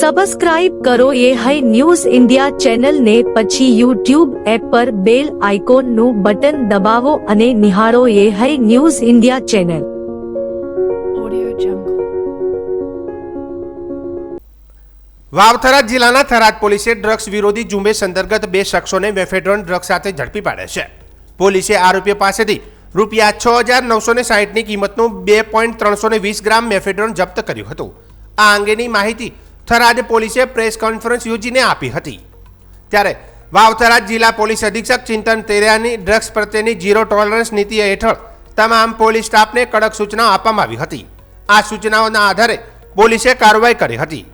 Subscribe કરો એ high news India ચેનલને, પછી યુટ્યુબ એપ પર બેલ આઇકોનનું બટન દબાવો અને નિહાળો એ હાઈ ન્યૂઝ ઇન્ડિયા ચેનલ. વાવ-થરાદ જિલ્લાના થરાદ પોલીસે ડ્રગ્સ વિરોધી ઝુંબેશ અંતર્ગત 2 શખ્સોને મેફેડ્રોન ડ્રગ્સ સાથે ઝડપી પાડ્યા છે. પોલીસે આરોપીઓ પાસેથી રૂપિયા 6,960ની કિંમતનું 2.320 ગ્રામ મેફેડ્રોન જપ્ત કર્યું હતું. આ અંગેની માહિતી થરાદ પોલીસે પ્રેસ કોન્ફરન્સ યોજીને આપી હતી. ત્યારે વાવ-થરાદ જિલ્લા પોલીસ અધિક્ષક ચિંતન તેરિયાની ડ્રગ્સ પ્રત્યેની ઝીરો ટોલરન્સ નીતિ હેઠળ તમામ પોલીસ સ્ટાફને કડક સૂચનાઓ આપવામાં આવી હતી. આ સૂચનાઓના આધારે પોલીસે કાર્યવાહી કરી હતી.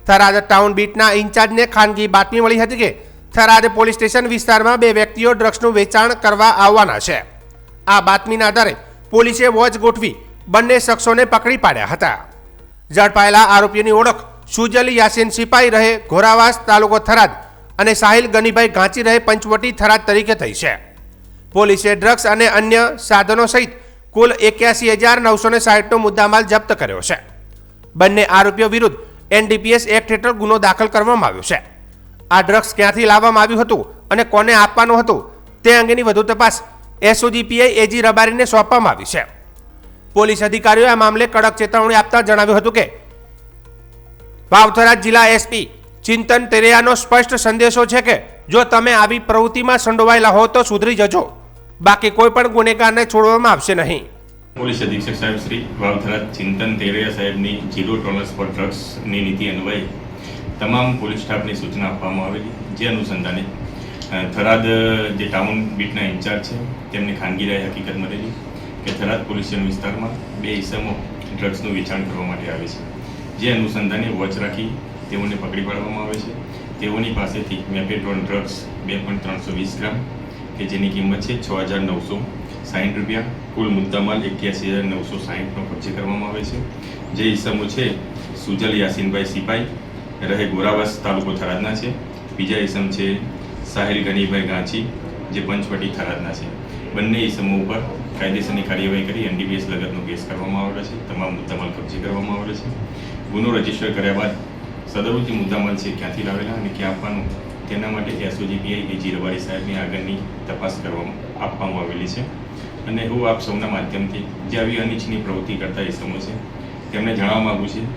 થરાદ ટાઉન બીટના ઇન્ચાર્જને ખાનગી બાતમી મળી હતી કે થરાદ પોલીસ સ્ટેશન વિસ્તારમાં 2 વ્યક્તિઓ ડ્રગ્સનું વેચાણ કરવા આવવાના છે. આ બાતમીના આધારે પોલીસે વોચ ગોઠવી બંને શખ્સોને પકડી પાડ્યા હતા. ઝડપાયેલા આરોપીઓની ઓળખ સુજલ યાસીન સિપાઈ રહે ઘોરાવાસ તાલુકો થરાદ અને સાહિલ ગનીભાઈ ઘાંચી રહે પંચવટી થરાદ તરીકે થઈ છે. પોલીસે ડ્રગ્સ અને અન્ય સાધનો સહિત કુલ 81,960નો મુદ્દામાલ જપ્ત કર્યો છે. બંને આરોપીઓ વિરુદ્ધ NDPS એક્ટ હેઠળ ગુનો દાખલ કરવામાં આવ્યો છે. આ ડ્રગ્સ ક્યાંથી લાવવામાં આવ્યું હતું અને કોને આપવાનું હતું તે અંગેની વધુ તપાસ SOG AG રબારીને સોંપવામાં આવી છે. પોલીસ અધિકારીઓએ આ મામલે કડક ચેતવણી આપતા જણાવ્યું હતું કે વાવ-થરાદ જિલ્લા SP ચિંતન તેરિયાનો સ્પષ્ટ સંદેશો છે કે જો તમે આવી પ્રવૃત્તિમાં સંડોવાયેલા હો તો સુધરી જજો, બાકી કોઈ પણ ગુનેગારને છોડવામાં આવશે નહીં. પોલીસ અધિક્ષક સાહેબ શ્રી વાવ-થરાદ ચિંતન તેરિયા સાહેબની ઝીરો ટોલરન્સ ફોર ડ્રગ્સની નીતિ અન્વયે તમામ પોલીસ સ્ટાફને સૂચના આપવામાં આવેલી, જે અનુસંધાને થરાદ જે ટાઉન બીટના ઇન્ચાર્જ છે તેમને ખાનગી રાહે હકીકત મળેલી કે થરાદ પોલીસ સ્ટેશન વિસ્તારમાં 2 ઇસમો ડ્રગ્સનું વેચાણ કરવા માટે આવે છે. જે અનુસંધાને વોચ રાખી તેઓને પકડી પાડવામાં આવે છે. તેઓની પાસેથી મેફેડ્રોન ડ્રગ્સ 2.320 ગ્રામ કે જેની કિંમત છે 6,960 રૂપિયા, કુલ મુદ્દામાલ 81,960નો કબજે કરવામાં આવે છે. જે ઇસમો છે સુજલ યાસીનભાઈ સિપાઈ રહે ગોરાવાસ તાલુકો થરાદના છે. બીજા ઇસમ છે સાહિલ ગનીભાઈ ઘાંચી જે પંચવટી થરાદના છે. બંને ઇસમો ઉપર કાયદેસરની કાર્યવાહી કરી NDPS લગતનો કેસ કરવામાં આવેલો છે. તમામ મુદ્દામાલ કબજે કરવામાં આવેલો છે. ગુનો રજીસ્ટર કર્યા બાદ સદરુ જે મુદ્દામાલ છે ક્યાંથી લાવેલા અને ક્યાં આપવાનું તેના માટે SOG AG રબારી સાહેબની આગળની તપાસ આપવામાં આવેલી છે. અને હું આપ સૌના માધ્યમથી જે આવી અનિચ્છનીય પ્રવૃત્તિ કરતા ઇસમો છે તેમને જણાવવા માગું છું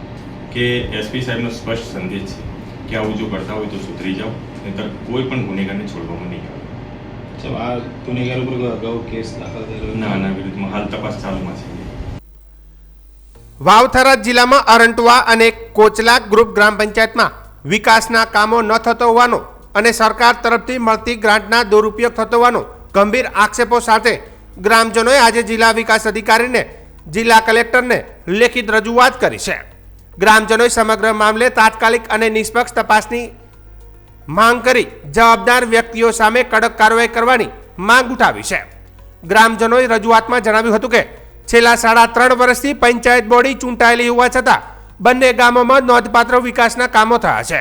કે SP સાહેબનો સ્પષ્ટ સંદેશ છે કે આવું જો કરતા હોય તો સુધરી જાઓ, નહીંતર કોઈ પણ ગુનેગારને છોડવામાં નહીં આવે. આ ગુનેગાર ઉપર અગાઉ કેસ દાખલ થયેલો? ના, આના વિરુદ્ધમાં હાલ તપાસ ચાલુમાં છે. વાવ-થરાદ જિલ્લામાં અરંટવા અને કોચલા ગ્રુપ ગ્રામ પંચાયતમાં વિકાસના કામો ન થતો હોવાનો અને સરકાર તરફથી મળતી ગ્રાન્ટના દુરુપયોગ થતો હોવાનો ગંભીર આક્ષેપો સાથે ગ્રામજનોએ આજે જિલ્લા વિકાસ અધિકારીને જિલ્લા કલેક્ટરને લેખિત રજૂઆત કરી છે. ગ્રામજનોએ સમગ્ર મામલે તાત્કાલિક અને નિષ્પક્ષ તપાસની માંગ કરી જવાબદાર વ્યક્તિઓ સામે કડક કાર્યવાહી કરવાની માંગ ઉઠાવી છે. ગ્રામજનોએ રજૂઆતમાં જણાવ્યું હતું કે છેલ્લા 3.5 વર્ષથી પંચાયત બોડી ચૂંટાયેલી હોવા છતાં બંને ગામોમાં નોંધપાત્ર વિકાસના કામો થયા છે.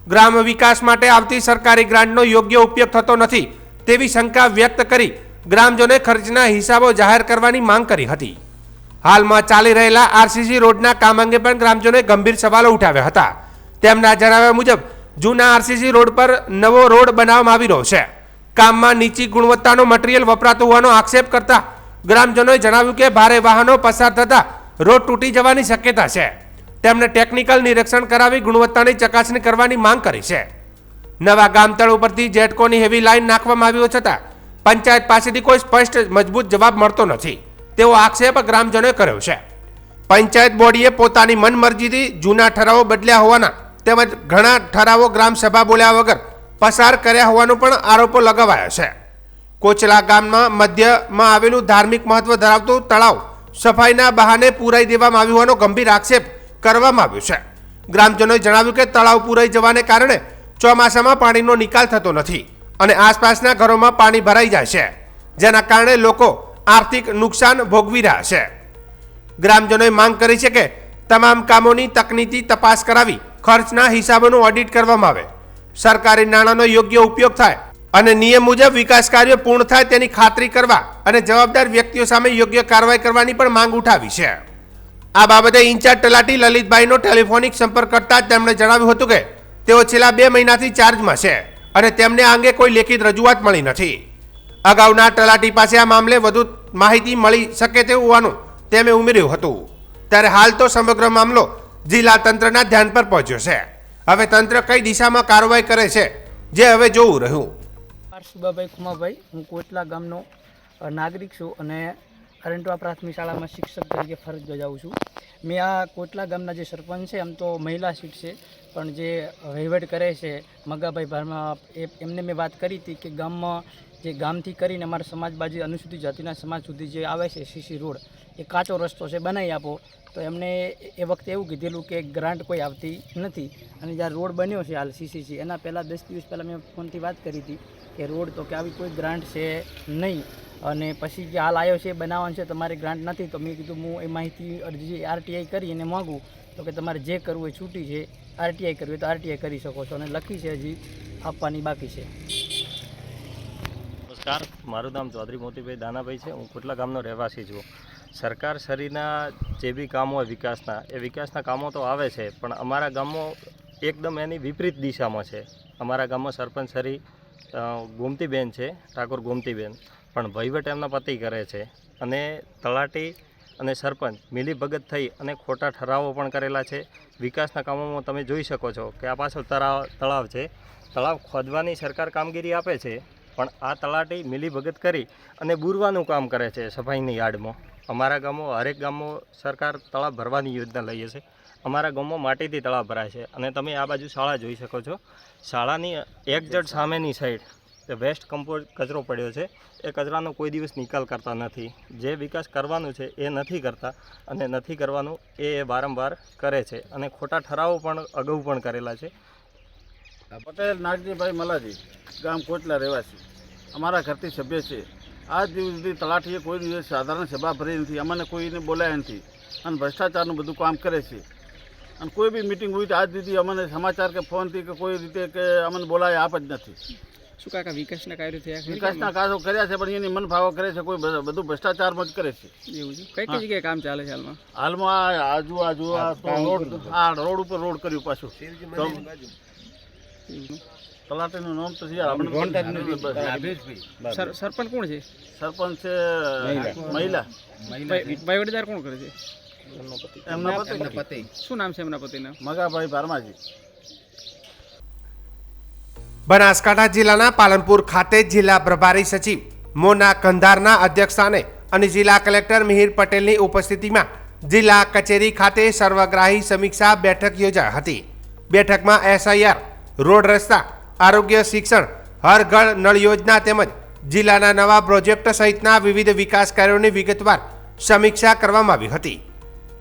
ગ્રામ વિકાસ માટે આવતી સરકારી ગ્રાન્ટનો યોગ્ય ઉપયોગ થતો નથી તેવી શંકા વ્યક્ત કરી ગ્રામજનોએ ખર્ચના હિસાબો જાહેર કરવાની માંગ કરી હતી. હાલમાં ચાલી રહેલા RCC રોડના કામ અંગે પણ ગ્રામજનોએ ગંભીર સવાલો ઉઠાવ્યા હતા. તેમના જણાવ્યા મુજબ જૂના RCC રોડ પર નવો રોડ બનાવવામાં આવી રહ્યો છે. કામમાં નીચી ગુણવત્તાનો મટીરીયલ વપરાતો હોવાનો આક્ષેપ કરતા ગ્રામજનોએ જણાવ્યું કે ભારે વાહનો પસાર થતા રોડ તૂટી જવાની શક્યતા છે. તેમણે ટેકનિકલ નિરીક્ષણ કરાવી ગુણવત્તાની ચકાસણી કરવાની માંગ કરી છે. નવા ગામતળ ઉપરથી જેટકોની હેવી લાઇન નાખવામાં આવ્યો છતાં પંચાયત પાસેથી કોઈ સ્પષ્ટ મજબૂત જવાબ મળતો નથી તેવો આક્ષેપ ગ્રામજનોએ કર્યો છે. પંચાયત બોડીએ પોતાની મનમરજીથી જૂના ઠરાવો બદલ્યા હોવાના તેમજ ઘણા ઠરાવો ગ્રામસભા બોલ્યા વગર પસાર કર્યા હોવાનો પણ આરોપો લગાવાયા છે. કોચલા ગામમાં મધ્યમાં આવેલું ધાર્મિક મહત્વ ધરાવતું તળાવ સફાઈના બહાને પૂરાઈ દેવામાં આવ્યું હોવાનો ગંભીર આક્ષેપ કરવામાં આવ્યો છે. ગ્રામજનોએ જણાવ્યું કે તળાવ પૂરાઈ જવાને કારણે ચોમાસામાં પાણીનો નિકાલ થતો નથી અને આસપાસના ઘરોમાં પાણી ભરાઈ જાય છે, જેના કારણે લોકો આર્થિક નુકસાન ભોગવી રહ્યા છે. ગ્રામજનોએ માંગ કરી છે કે તમામ કામોની તકનીકી તપાસ કરાવી ખર્ચના હિસાબોનું ઓડિટ કરવામાં આવે, સરકારી નાણાંનો યોગ્ય ઉપયોગ થાય અને નિયમ મુજબ વિકાસ કાર્યો પૂર્ણ થાય તેની ખાતરી કરવા અને જવાબદાર વ્યક્તિઓ સામે યોગ્ય કાર્યવાહી કરવાની પણ માંગ ઉઠાવી છે. આ બાબતે ઇન્ચાર્જ તલાટી લલિતભાઈનો ટેલિફોનિક સંપર્ક કરતા જ તેમણે જણાવ્યું હતું કે તેઓ છેલ્લા 2 મહિનાથી ચાર્જમાં છે અને તેમને આ અંગે કોઈ લેખિત રજૂઆત મળી નથી. અગાઉના તલાટી પાસે આ મામલે વધુ માહિતી મળી શકે તેવું હોવાનું તેમણે ઉમેર્યું હતું. ત્યારે હાલ તો સમગ્ર મામલો જિલ્લા તંત્રના ધ્યાન પર પહોંચ્યો છે. હવે તંત્ર કઈ દિશામાં કાર્યવાહી કરે છે જે હવે જોવું રહ્યું. સુબાભાઈ ખુમાભાઈ, હું કોટલા ગામનો નાગરિક છું અને અરંટવા પ્રાથમિક શાળામાં શિક્ષક તરીકે ફરજ બજાવું છું. મેં આ કોટલા ગામના જે સરપંચ છે, એમ તો મહિલા સીટ છે, પણ જે વહીવટ કરે છે મગાભાઈ ભારમાં, એમને મેં વાત કરી હતી કે ગામમાં જે ગામથી કરીને અમારા સમાજ બાજુ અનુસૂચિત જાતિના સમાજ સુધી જે આવે છે સીસી રોડ, એ કાચો રસ્તો છે, બનાવી આપો. તો એમને એ વખતે એવું કીધેલું કે ગ્રાન્ટ કોઈ આવતી નથી. અને જ્યારે રોડ બન્યો છે હાલ સીસીસી, એના પહેલાં 10 દિવસ પહેલાં મેં ફોનથી વાત કરી હતી કે રોડ તો કે આવી કોઈ ગ્રાન્ટ છે નહીં. અને પછી જે હાલ આવ્યો છે બનાવવાનું છે, તમારે ગ્રાન્ટ નથી. તો મેં કીધું હું એ માહિતી અરજી આરટીઆઈ કરી અને માગું. તો કે તમારે જે કરવું એ છૂટી છે, આરટીઆઈ કરવી હોય તો આરટીઆઈ કરી શકો છો, અને લખી છે હજી આપવાની બાકી છે. નમસ્કાર, મારું નામ ચૌધરી મોતીભાઈ દાનાભાઈ છે. હું કોટલા ગામનો રહેવાસી છું. સરકાર શ્રીના જે બી કામો હોય વિકાસના કામો તો આવે છે, પણ અમારા ગામમાં એકદમ એની વિપરીત દિશામાં છે. અમારા ગામમાં સરપંચ શ્રી ગોમતીબેન છે, ઠાકોર ગોમતીબેન, પણ વહીવટ એમના પતિ કરે છે. અને તલાટી અને સરપંચ મિલીભગત થઈ અને ખોટા ઠરાવો પણ કરેલા છે. વિકાસના કામોમાં તમે જોઈ શકો છો કે આ પાછળ તળાવ છે. તળાવ ખોદવાની સરકાર કામગીરી આપે છે, પણ આ તલાટી મિલીભગત કરી અને બુરવાનું કામ કરે છે સફાઈની યાર્ડમાં. અમારા ગામમાં હરેક ગામમાં સરકાર તળાવ ભરવાની યોજના લઈએ છે. અમારા ગામમાં માટીથી તળાવ ભરાય છે. અને તમે આ બાજુ શાળા જોઈ શકો છો. શાળાની એક્ઝેક્ટ સામેની સાઈડ વેસ્ટ કમ્પોઝ કચરો પડ્યો છે. એ કચરાનો કોઈ દિવસ નિકાલ કરતા નથી. જે વિકાસ કરવાનું છે એ નથી કરતા, અને નથી કરવાનું એ વારંવાર કરે છે. અને ખોટા ઠરાવો પણ અગાઉ પણ કરેલા છે. પટેલ નાગજીભાઈ મલાજી, ગામ કોટલા રહેવાસી, અમારા ઘરથી સભ્ય છે. આજ દિવસ સુધી તલાટીએ કોઈ દિવસ સાધારણ સભા ભરી નથી, અમને કોઈને બોલાયા નથી, અને ભ્રષ્ટાચારનું બધું કામ કરે છે. અને કોઈ બી મિટિંગ હોય તો આજ સુધી અમને સમાચાર કે ફોનથી કે કોઈ રીતે કે અમને બોલાયા આપ જ નથી. શું કાકા વિકાસના કાર્યો થયા? વિકાસના કાર્યો કર્યા છે, પણ એની મનફાવો કરે છે, કોઈ બધું ભ્રષ્ટાચારમાં જ કરે છે. એવું છે? કઈ જગ્યાએ કામ ચાલે છે હાલમાં? હાલમાં રોડ ઉપર રોડ કર્યું પાછું. તલાટીનું નામ તો સરપંચ કોણ છે? સરપંચ છે મહિલા. વહીવટદાર કોણ કરે છે? એમના પતિ. શું નામ છે એમના પતિના? મગાભાઈ ભારમાજી. બનાસકાંઠા જિલ્લાના પાલનપુર ખાતે જિલ્લા પ્રભારી સચિવ મોના કંધારના અધ્યક્ષસ્થાને અને જિલ્લા કલેક્ટર મિહિર પટેલની ઉપસ્થિતિમાં જિલ્લા કચેરી ખાતે સર્વગ્રાહી સમીક્ષા બેઠક યોજાઈ હતી. બેઠકમાં SIR, રોડ રસ્તા, આરોગ્ય, શિક્ષણ, હર ઘર નળ યોજના તેમજ જિલ્લાના નવા પ્રોજેક્ટ સહિતના વિવિધ વિકાસ કાર્યોની વિગતવાર સમીક્ષા કરવામાં આવી હતી.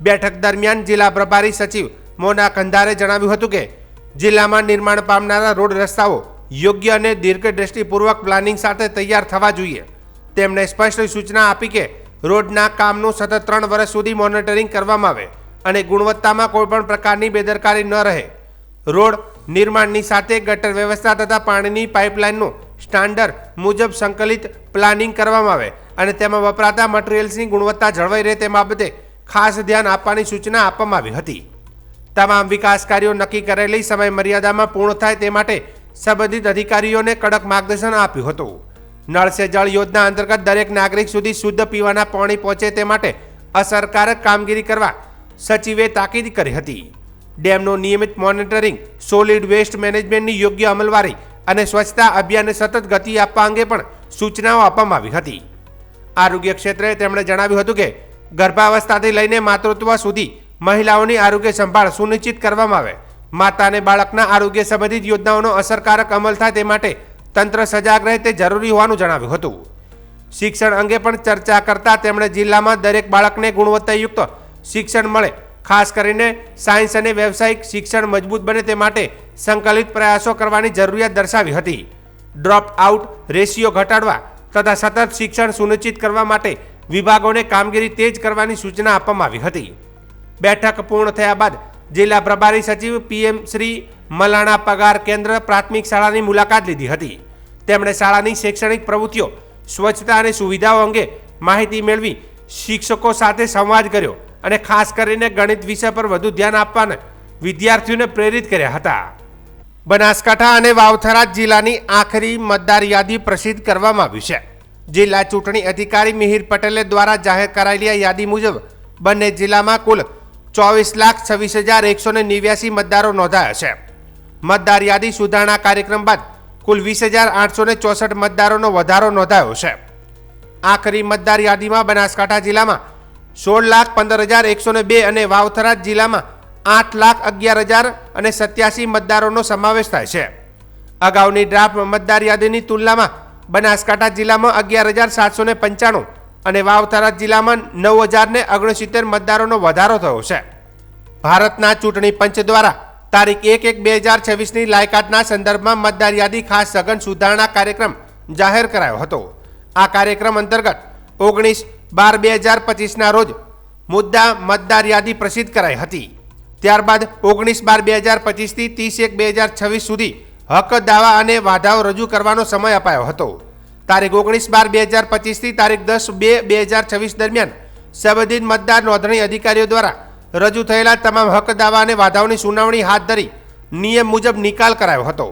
બેઠક દરમિયાન જિલ્લા પ્રભારી સચિવ મોના કંધારે જણાવ્યું હતું કે જિલ્લામાં નિર્માણ પામનારા રોડ રસ્તાઓ યોગ્ય અને દીર્ઘદ્રષ્ટિપૂર્વક પ્લાનિંગ સાથે તૈયાર થવા જોઈએ. તેમણે સ્પષ્ટ સૂચના આપી કે રોડના કામનું સતત 3 વર્ષ સુધી મોનિટરિંગ કરવામાં આવે અને ગુણવત્તામાં કોઈપણ પ્રકારની બેદરકારી ન રહે. રોડ નિર્માણની સાથે ગટર વ્યવસ્થા તથા પાણીની પાઇપલાઇનનું સ્ટાન્ડર્ડ મુજબ સંકલિત પ્લાનિંગ કરવામાં આવે અને તેમાં વપરાતા મટીરિયલ્સની ગુણવત્તા જળવાઈ રહે તે બાબતે ખાસ ધ્યાન આપવાની સૂચના આપવામાં આવી હતી. તમામ વિકાસ કાર્યો નક્કી કરેલી સમય મર્યાદામાં પૂર્ણ થાય તે માટે સંબંધિત અધિકારીઓને કડક માર્ગદર્શન આપ્યું હતું. નળ સે જળ યોજના અંતર્ગત દરેક નાગરિક સુધી શુદ્ધ પીવાના પાણી પહોંચે તે માટે અસરકારક કામગીરી કરવા સચિવે તાકીદ કરી હતી. ડેમનું નિયમિત મોનિટરિંગ, સોલિડ વેસ્ટ મેનેજમેન્ટની યોગ્ય અમલવારી અને સ્વચ્છતા અભિયાનને સતત ગતિ આપવા અંગે પણ સૂચનાઓ આપવામાં આવી હતી. આરોગ્ય ક્ષેત્રે તેમણે જણાવ્યું હતું કે ગર્ભાવસ્થાથી લઈને માતૃત્વ સુધી મહિલાઓની આરોગ્ય સંભાળ સુનિશ્ચિત કરવામાં આવે. માતા અને બાળકના આરોગ્ય સંબંધિત યોજનાઓનો અસરકારક અમલ થાય તે માટે તંત્ર સજાગ રહે તે જરૂરી હોવાનું જણાવ્યું હતું. શિક્ષણ અંગે પણ ચર્ચા કરતા તેમણે જિલ્લામાં દરેક બાળકને ગુણવત્તાયુક્ત શિક્ષણ મળે, ખાસ કરીને સાયન્સ અને વ્યવસાયિક શિક્ષણ મજબૂત બને તે માટે સંકલિત પ્રયાસો કરવાની જરૂરિયાત દર્શાવી હતી. ડ્રોપ આઉટ રેશિયો ઘટાડવા તથા સતત શિક્ષણ સુનિશ્ચિત કરવા માટે વિભાગોને કામગીરી તેજ કરવાની સૂચના આપવામાં આવી હતી. બેઠક પૂર્ણ થયા બાદ જિલ્લા પ્રભારી સચિવ PM શ્રી મલાણા પગાર કેન્દ્ર પ્રાથમિક શાળાની મુલાકાત લીધી હતી. તેમણે શાળાની શૈક્ષણિક પ્રવૃત્તિઓ, સ્વચ્છતા અને સુવિધાઓ અંગે માહિતી મેળવી શિક્ષકો સાથે સંવાદ કર્યો અને ખાસ કરીને ગણિત વિષય પર વધુ ધ્યાન આપવાને વિદ્યાર્થીઓને પ્રેરિત કર્યા હતા. બનાસકાંઠા અને વાવથરા જિલ્લાની આખરી મતદાર યાદી પ્રસિદ્ધ કરવામાં આવી છે. જિલ્લા ચૂંટણી અધિકારી મિહિર પટેલે દ્વારા જાહેર કરાયેલી આ યાદી મુજબ બંને જિલ્લામાં કુલ 24,26,189 મતદારો નોંધાયા છે. મતદાર યાદી સુધારણા કાર્યક્રમ બાદ કુલ 20,864 મતદારોનો વધારો નોંધાયો છે. આખરી મતદાર યાદીમાં બનાસકાંઠા જિલ્લામાં 16,15,102 અને વાવથરા જિલ્લામાં 8,11,087 મતદારોનો સમાવેશ થાય છે. અગાઉની ડ્રાફ્ટ મતદાર યાદીની તુલનામાં બનાસકાંઠા જિલ્લામાં 11,795 અને વાવથરા જિલ્લામાં 9,069 મતદારોનો વધારો થયો છે. ભારતના ચૂંટણી પંચ દ્વારા તારીખ 1/1/2026ની લાયકાતના સંદર્ભમાં મતદાર યાદી ખાસ સઘન સુધારણા કાર્યક્રમ જાહેર કરાયો હતો. આ કાર્યક્રમ અંતર્ગત 19/12/2025ના રોજ મુદ્દા મતદાર યાદી પ્રસિદ્ધ કરાઈ હતી. ત્યારબાદ 19/12/2025થી 30/1/2026 સુધી હક, દાવા અને વાધાઓ રજૂ કરવાનો સમય અપાયો હતો. તારીખ 19/12/2025થી તારીખ 10/2/2026 દરમિયાન સંબંધિત મતદાર નોંધણી અધિકારીઓ દ્વારા રજૂ થયેલા તમામ હક, દાવા અને વાધાઓની સુનાવણી હાથ ધરી નિયમ મુજબ નિકાલ કરાયો હતો.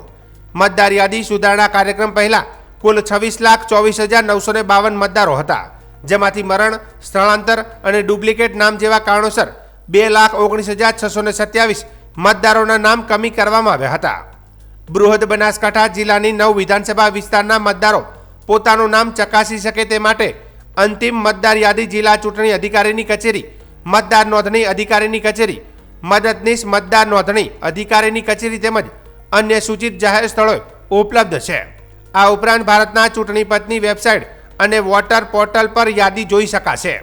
મતદાર યાદી સુધારણા કાર્યક્રમ પહેલા કુલ 26,24,952 મતદારો હતા, જેમાંથી મરણ, સ્થળાંતર અને ડુપ્લિકેટ નામ જેવા કારણોસર 2,19,627 મતદારોના નામ કમી કરવામાં આવ્યા હતા. બૃહદ બનાસકાંઠા જિલ્લાની 9 વિધાનસભા વિસ્તારના મતદારો પોતાનું નામ ચકાસી શકે તે માટે અંતિમ મતદાર યાદી જિલ્લા ચૂંટણી અધિકારીની કચેરી, મતદાર નોંધણી અધિકારીની કચેરી, મદદનીશ મતદાર નોંધણી અધિકારીની કચેરી તેમજ અન્ય સૂચિત જાહેર સ્થળોએ ઉપલબ્ધ છે. આ ઉપરાંત ભારતના ચૂંટણી પંચની વેબસાઇટ અને વોટર પોર્ટલ પર યાદી જોઈ શકાશે.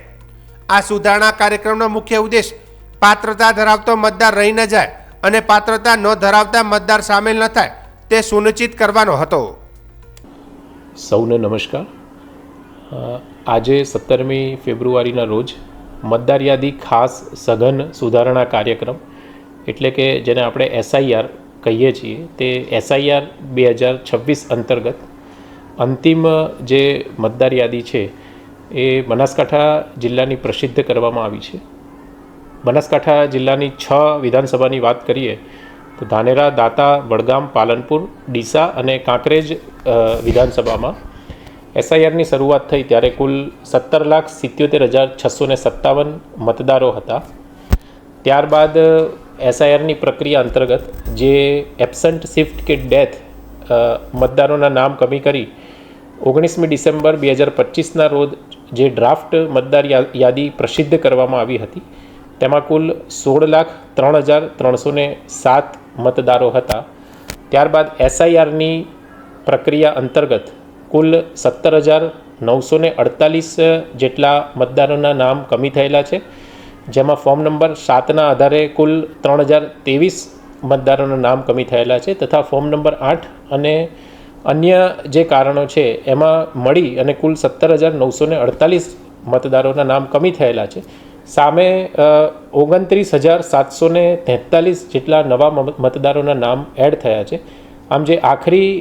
આ સુધારણા કાર્યક્રમનો મુખ્ય ઉદ્દેશ પાત્રતા ધરાવતો મતદાર રહી ન જાય અને પાત્રતા ન ધરાવતા મતદાર સામેલ ન થાય તે સુનિશ્ચિત કરવાનો હતો. સૌને નમસ્કાર. આજે 17મી ફેબ્રુઆરીના રોજ મતદાર યાદી ખાસ સઘન સુધારણા કાર્યક્રમ એટલે કે જેને આપણે SIR કહીએ છીએ તે SIR 2026 અંતર્ગત અંતિમ જે મતદાર યાદી છે એ બનાસકાંઠા જિલ્લાની પ્રસિદ્ધ કરવામાં આવી છે. બનાસકાંઠા જિલ્લાની 6 વિધાનસભાની વાત કરીએ તો ધાનેરા, દાંતા, વડગામ, પાલનપુર, ડીસા અને કાંકરેજ વિધાનસભામાં SIRની શરૂઆત થઈ ત્યારે કુલ 17,77,657 મતદારો હતા. ત્યારબાદ SIRની પ્રક્રિયા અંતર્ગત જે એબસન્ટ, શિફ્ટ કે ડેથ મતદારોના નામ કમી કરી 19મી ડિસેમ્બર 2025ના રોજ જે ડ્રાફ્ટ મતદાર યાદી પ્રસિદ્ધ કરવામાં આવી હતી તેમાં કુલ 16,03,307 મતદારો હતા. ત્યારબાદ SIRની પ્રક્રિયા અંતર્ગત કુલ 17,948 જેટલા મતદારોના નામ કમી થયેલા છે, જેમાં ફોર્મ નંબર 7ના આધારે કુલ 3,023 મતદારોના નામ કમી થયેલા છે તથા ફોર્મ નંબર 8 અને અન્ય જે કારણો છે એમાં મળી અને કુલ 17,948 મતદારોના નામ કમી થયેલા છે. સામે 29,743 જેટલા નવા મતદારોના નામ એડ થયા છે. આમ જે આખરી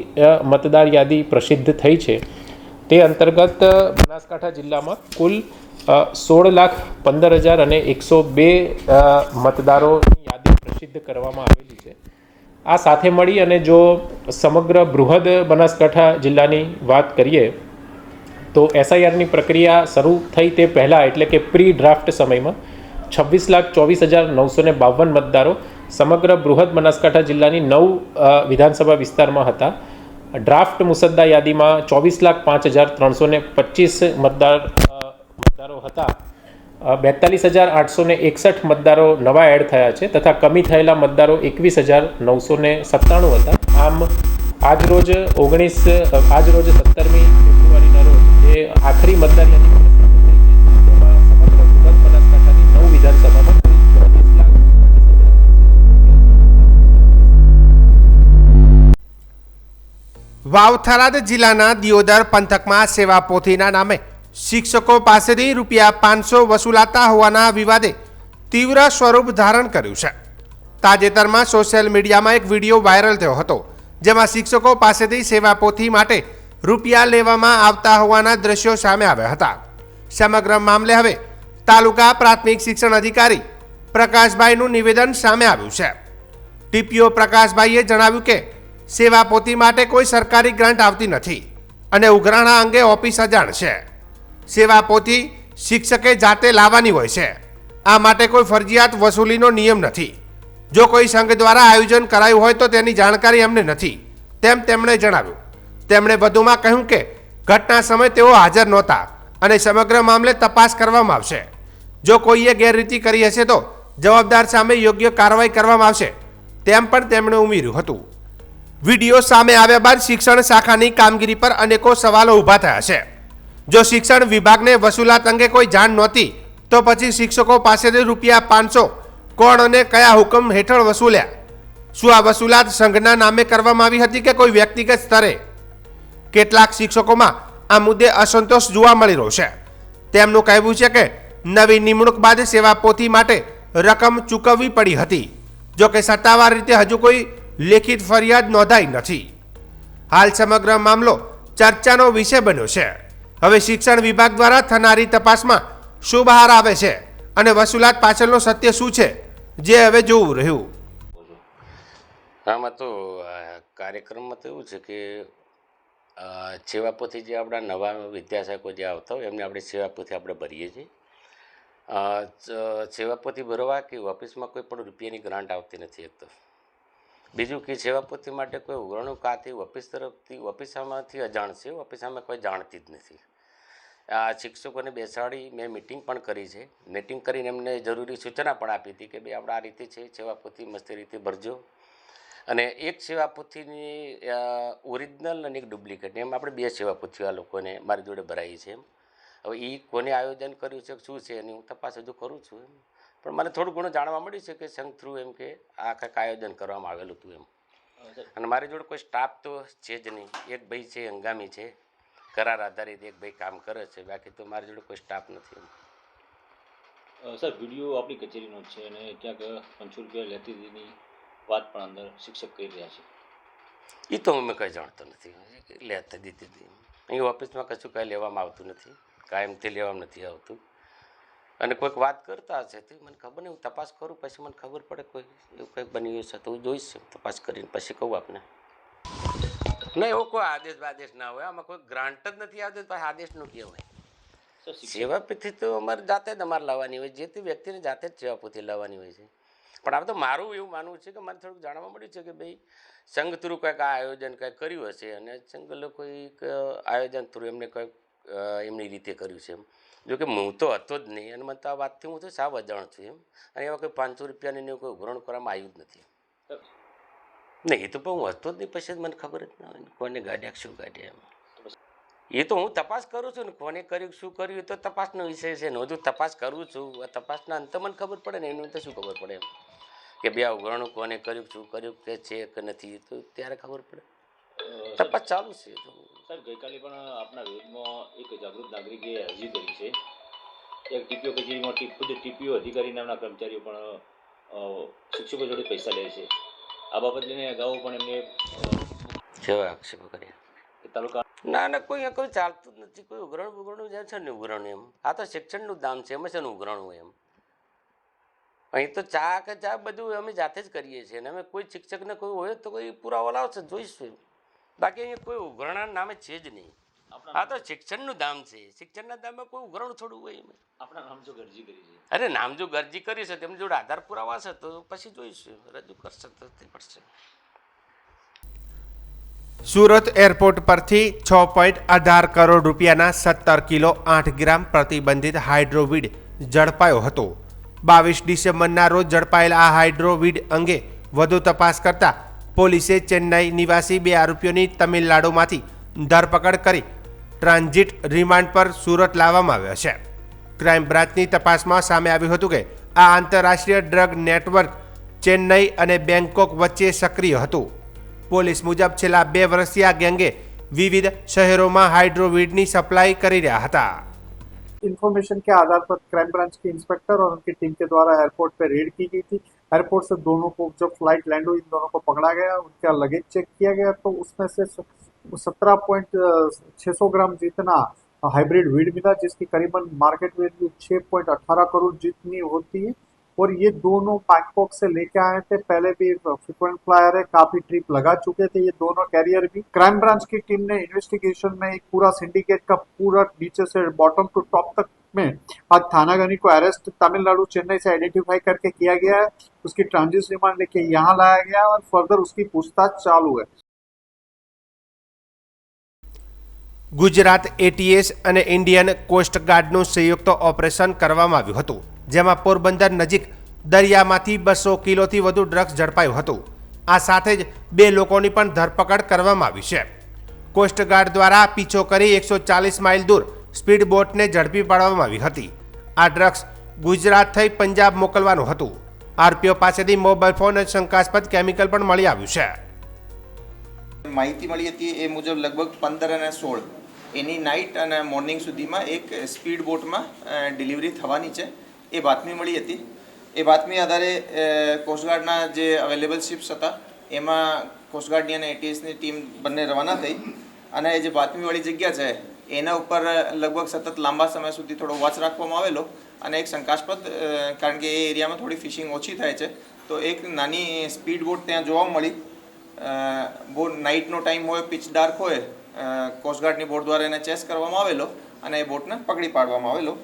મતદાર યાદી પ્રસિદ્ધ થઈ છે તે અંતર્ગત બનાસકાંઠા જિલ્લામાં કુલ 16,15,102 મતદારોની યાદી પ્રસિદ્ધ કરવામાં આવેલી છે. આ સાથે મળી અને જો સમગ્ર બૃહદ બનાસકાંઠા જિલ્લાની વાત કરીએ તો SIRની પ્રક્રિયા શરૂ થઈ તે પહેલાં એટલે કે પ્રી ડ્રાફ્ટ સમયમાં 26,24,952 મતદારો સમગ્ર બૃહદ બનાસકાંઠા જિલ્લાની 9 વિધાનસભા વિસ્તારમાં હતા. ડ્રાફ્ટ મુસદ્દા યાદીમાં 24,05,325 મતદારો હતા. 42,861 મતદારો નવા એડ થયા છે તથા કમી થયેલા મતદારો 21,997 હતા. આમ આજરોજ 17મી ફેબ્રુઆરીના રોજ જે આખરી મતદાર યાદી તેમાં સમગ્ર બૃહદ બનાસકાંઠાની 9 વિધાનસભામાં વાવથરાદ જિલ્લાના દિયોદર પંથકમાં સેવા પોથીના નામે શિક્ષકો પાસેથી ₹500 વસૂલાતા હોવાના વિવાદે તીવ્ર સ્વરૂપ ધારણ કર્યું છે. તાજેતરમાં સોશિયલ મીડિયામાં એક વિડીયો વાયરલ થયો હતો, જેમાં શિક્ષકો પાસેથી સેવા પોથી માટે રૂપિયા લેવામાં આવતા હોવાના દ્રશ્યો સામે આવ્યા હતા. સમગ્ર મામલે હવે તાલુકા પ્રાથમિક શિક્ષણ અધિકારી પ્રકાશભાઈનું નિવેદન સામે આવ્યું છે. ટીપીઓ પ્રકાશભાઈએ જણાવ્યું કે સેવાપોથી માટે કોઈ સરકારી ગ્રાન્ટ આવતી નથી અને ઉઘરાણા અંગે ઓફિસ અજાણ છે. સેવાપોથી શિક્ષકે જાતે લાવવાની હોય છે. આ માટે કોઈ ફરજિયાત વસૂલીનો નિયમ નથી. જો કોઈ સંઘ દ્વારા આયોજન કરાયું હોય તો તેની જાણકારી અમને નથી, તેમ તેમણે જણાવ્યું. તેમણે વધુમાં કહ્યું કે ઘટના સમયે તેઓ હાજર નહોતા અને સમગ્ર મામલે તપાસ કરવામાં આવશે. જો કોઈએ ગેરરીતિ કરી હશે તો જવાબદાર સામે યોગ્ય કાર્યવાહી કરવામાં આવશે, તેમ પણ તેમણે ઉમેર્યું હતું. વિડીયો સામે આવ્યા બાદ શિક્ષણ શાખાની કામગીરી પર અનેકો સવાલો ઊભા થયા છે. જો શિક્ષણ વિભાગને વસૂલાત અંગે કોઈ જાણ નહોતી તો પછી શિક્ષકો પાસેથી ₹500 કોણ અને કયા હુકમ હેઠળ વસૂલ્યા? શું આ વસૂલાત સંઘના નામે કરવામાં આવી હતી કે કોઈ વ્યક્તિગત સ્તરે? કેટલાક શિક્ષકોમાં આ મુદ્દે અસંતોષ જોવા મળી રહ્યો છે. તેમનું કહેવું છે કે નવી નિમણૂક બાદ સેવાપોથી માટે રકમ ચૂકવવી પડી હતી. જો કે સત્તાવાર રીતે હજુ કોઈ લેખિત ફરિયાદ નોંધાઈ નથી. હાલ સમગ્ર મામલો ચર્ચાનો વિષય બન્યો છે. હવે શિક્ષણ વિભાગ દ્વારા થનારી તપાસમાં શું બહાર આવે છે અને વસૂલાત પાછળનો સત્ય શું છે, જે હવે જોવું રહ્યું. આમાં તો કાર્યક્રમમાં તો એવું છે કે સેવાપોથી જે આપણા નવા વિદ્યાશાખો જે આવતા હોય એમને આપણે સેવાપોથી આપણે ભરીએ છીએ. સેવાપોથી ભરવા કે ઓફિસમાં કોઈ પણ રૂપિયાની ગ્રાન્ટ આવતી નથી. એક તો બીજું કે સેવાપોથી માટે કોઈ ઉઘરાણું કાથી ઓફિસ તરફથી ઓફિસામાંથી અજાણ છે. ઓફિસામાં કોઈ જાણતી જ નથી. આ શિક્ષકોને બેસાડી મેં મિટિંગ પણ કરી છે. મિટિંગ કરીને એમને જરૂરી સૂચના પણ આપી હતી કે ભાઈ આપણે આ રીતે છે, સેવાપોથી મસ્ત રીતે ભરજો. અને એક સેવાપોથીની ઓરિજિનલ અને એક ડુપ્લિકેટ એમ આપણે 2 સેવાપોથી આ લોકોને મારી જોડે ભરાઈ છે. હવે એ કોને આયોજન કર્યું છે શું છે એની હું તપાસ હજુ કરું છું. પણ મને થોડું ઘણું જાણવા મળ્યું છે કે સંઘ થ્રુ એમ કે આ કંઈક આયોજન કરવામાં આવેલું હતું એમ. અને મારી જોડે કોઈ સ્ટાફ તો છે જ નહીં. એક ભાઈ છે હંગામી છે, કરાર આધારિત એક ભાઈ કામ કરે છે, બાકી તો મારી જોડે કોઈ સ્ટાફ નથી એમ. સર વિડીયો આપણી કચેરીનો જ છે અને ક્યાંક ₹500 લેતી હતીની વાત પણ અંદર શિક્ષક કહી રહ્યા છે. એ તો અમે કંઈ જાણતો નથી. લેતા દીધી હતી અહીં ઓફિસમાં કશું કંઈ લેવામાં આવતું નથી, કાયમથી લેવામાં નથી આવતું. અને કોઈક વાત કરતા હશે તો મને ખબર નહીં, હું તપાસ કરું પછી મને ખબર પડે કોઈ એવું કંઈક બન્યું હશે તો હું જોઈશ તપાસ કરીને પછી કહું આપને. નહીં એવો કોઈ આદેશ ના હોય. આમાં કોઈ ગ્રાન્ટ જ નથી આવતી તો આદેશનું કહેવાય. સેવાપોથી તો અમારે જાતે જ અમારે લાવવાની હોય, જે તે વ્યક્તિને જાતે જ સેવાપોથી લાવવાની હોય છે. પણ આ તો મારું એવું માનવું છે કે મને થોડુંક જાણવા મળ્યું છે કે ભાઈ સંઘ થ્રુ કંઈક આ આયોજન કંઈક કર્યું હશે અને સંઘ લોકોએ આયોજન થ્રુ એમને કંઈક એમની રીતે કર્યું છે એમ. જો કે હું તો હતો જ નહીં અને મને તો આ વાતથી હું તો સાવ અજાણ છું એમ. અને એવા કોઈ ₹500ની કોઈ ઉઘરાણું કરવામાં આવ્યું જ નથી. નહીં એ તો પણ હું હતો જ નહીં, પછી મને ખબર જ ના હોય કોને ગાઢ્યા શું ગાઢ્યા એમ. એ તો હું તપાસ કરું છું ને કોને કર્યું શું કર્યું એ તો તપાસનો વિષય છે ને. હું તો તપાસ કરું છું. તપાસના અંતે મને ખબર પડે ને એનું તો શું ખબર પડે એમ કે બે આ ઉઘરાણું કોને કર્યું શું કર્યું કે છે કે નથી તો ત્યારે ખબર પડે. તપાસ ચાલુ છે. સર ગઈકાલે પણ આપણા વિરોધમાં એક જાગૃત નાગરિકે અરજી કરી છે. એક ટીપીઓ કચેરીમાં ખુદ ટીપીઓ અધિકારીના એમના કર્મચારીઓ પણ શિક્ષકો જોડે પૈસા લે છે. આ બાબત લઈને અગાઉ પણ એમને કેવા આક્ષેપો કર્યા કે તાલુકા ના કોઈ ચાલતું જ નથી. કોઈ ઉઘરાણું જાય છે ને ઉઘરાણું એમ. આ તો શિક્ષણનું દામ છે, એમાં છે ને ઉઘરાણું એમ. અહીં તો ચા બધું અમે જાતે જ કરીએ છીએ ને અમે કોઈ શિક્ષકને કોઈ હોય તો કોઈ પુરાવો લાવશે જોઈશું. બાકી અહીંયા કોઈ ઉઘરાણા નામે છે જ નહીં. આ તો શિક્ષણનું દામ છે. શિક્ષણના દામમાં કોઈ ઉઘરાણું થોડું હોય એમ. આપણા નામ જો અરજી કરી છે. અરે નામ જો અરજી કરી છે તેમની જોડે આધાર પુરાવા છે તો પછી જોઈશું, રજૂ કરશે તો તે પડશે. સુરત એરપોર્ટ પરથી 6.18 કરોડ રૂપિયાના 17 કિલો 8 ગ્રામ પ્રતિબંધિત હાઇડ્રોવીડ ઝડપાયો હતો. 22 ડિસેમ્બરના રોજ ઝડપાયેલા આ હાઇડ્રોવીડ અંગે વધુ તપાસ કરતા પોલીસે ચેન્નઈ નિવાસી 2 આરોપીઓની તમિલનાડુમાંથી ધરપકડ કરી ટ્રાન્ઝિટ રિમાન્ડ પર સુરત લાવવામાં આવ્યા છે. ક્રાઇમ બ્રાન્ચની તપાસમાં સામે આવ્યું હતું કે આ આંતરરાષ્ટ્રીય ડ્રગ નેટવર્ક ચેન્નઈ અને બેંકોક વચ્ચે સક્રિય હતું. પોલીસ મુજબ છેલ્લા 2 વર્ષથી આ ગેંગે विविध शहरों में हाइड्रोवीड की सप्लाई कर रहा था। इन्फॉर्मेशन के आधार पर क्राइम ब्रांच के इंस्पेक्टर और उनकी टीम के द्वारा एयरपोर्ट पर रेड की गई थी। एयरपोर्ट से दोनों को, जब फ्लाइट लैंड हुई, इन दोनों को पकड़ा गया, उनका लगेज चेक किया गया तो उसमें से 17.600 ग्राम जितना हाइब्रिड वीड मिला, जिसकी करीबन मार्केट वैल्यू 6.18 करोड़ जितनी होती है। और ये दोनों बैंकॉक से लेके आए थे, पहले भी फ्रिक्वेंट फ्लायर है, काफी ट्रिप लगा चुके थे ये दोनों कैरियर भी। क्राइम ब्रांच की टीम ने इन्वेस्टिगेशन में एक पूरा सिंडिकेट का पूरा नीचे से बॉटम टू टॉप तक में आज थानागनी को अरेस्ट तमिलनाडु चेन्नई से आइडेंटिफाई करके किया गया है। उसकी ट्रांजिट रिमांड लेके यहाँ लाया गया है और फर्दर उसकी पूछताछ चालू है। ગુજરાત એટીએસ અને ઇન્ડિયન કોસ્ટગાર્ડનું સંયુક્ત ઓપરેશન કરવામાં આવ્યું હતું, જેમાં પોરબંદર નજીક દરિયામાંથી 200 કિલોથી વધુ ડ્રગ્સ ઝડપાયું હતું। આ સાથે જ 2 લોકોની પણ ધરપકડ કરવામાં આવી છે। કોસ્ટગાર્ડ દ્વારા પીછો કરી 140 માઇલ દૂર સ્પીડ બોટને ઝડપી પાડવામાં આવી હતી। આ ડ્રગ્સ ગુજરાત થઈ પંજાબ મોકલવાનું હતું। આરપીઓ પાસેથી મોબાઈલ ફોન અને શંકાસ્પદ કેમિકલ પણ મળી આવ્યું છે। માહિતી મળી હતી એ મુજબ લગભગ 15 અને 16 એની નાઇટ અને મોર્નિંગ સુધીમાં એક સ્પીડ બોટમાં ડિલિવરી થવાની છે એ બાતમી મળી હતી। એ બાતમી આધારે કોસ્ટગાર્ડના જે અવેલેબલ શિપ્સ હતા એમાં કોસ્ટગાર્ડની અને એટીએસની ટીમ બંને રવાના થઈ અને જે બાતમીવાળી જગ્યા છે એના ઉપર લગભગ સતત લાંબા સમય સુધી થોડો વોચ રાખવામાં આવેલો અને એક શંકાસ્પદ કારણ કે એ એરિયામાં થોડી ફિશિંગ ઓછી થાય છે તો એક નાની સ્પીડ બોટ ત્યાં જોવા મળી। બહુ નાઇટનો ટાઈમ હોય, પિચ ડાર્ક હોય, કોસ્ટગાર્ડની બોટ દ્વારા એને ચેસ કરવામાં આવેલો અને એ બોટને પકડી પાડવામાં આવેલો।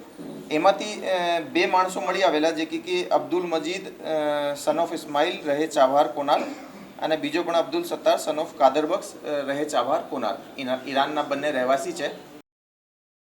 એમાંથી 2 માણસો મળી આવેલા, જે કે અબ્દુલ મજીદ સન ઓફ ઇસ્માઇલ રહે ચાભાર કોનાર અને બીજો પણ અબ્દુલ સત્તાર સન ઓફ કાદર બક્ષ રહે ચાભાર કોનાર, ઈરાનના બંને રહેવાસી છે।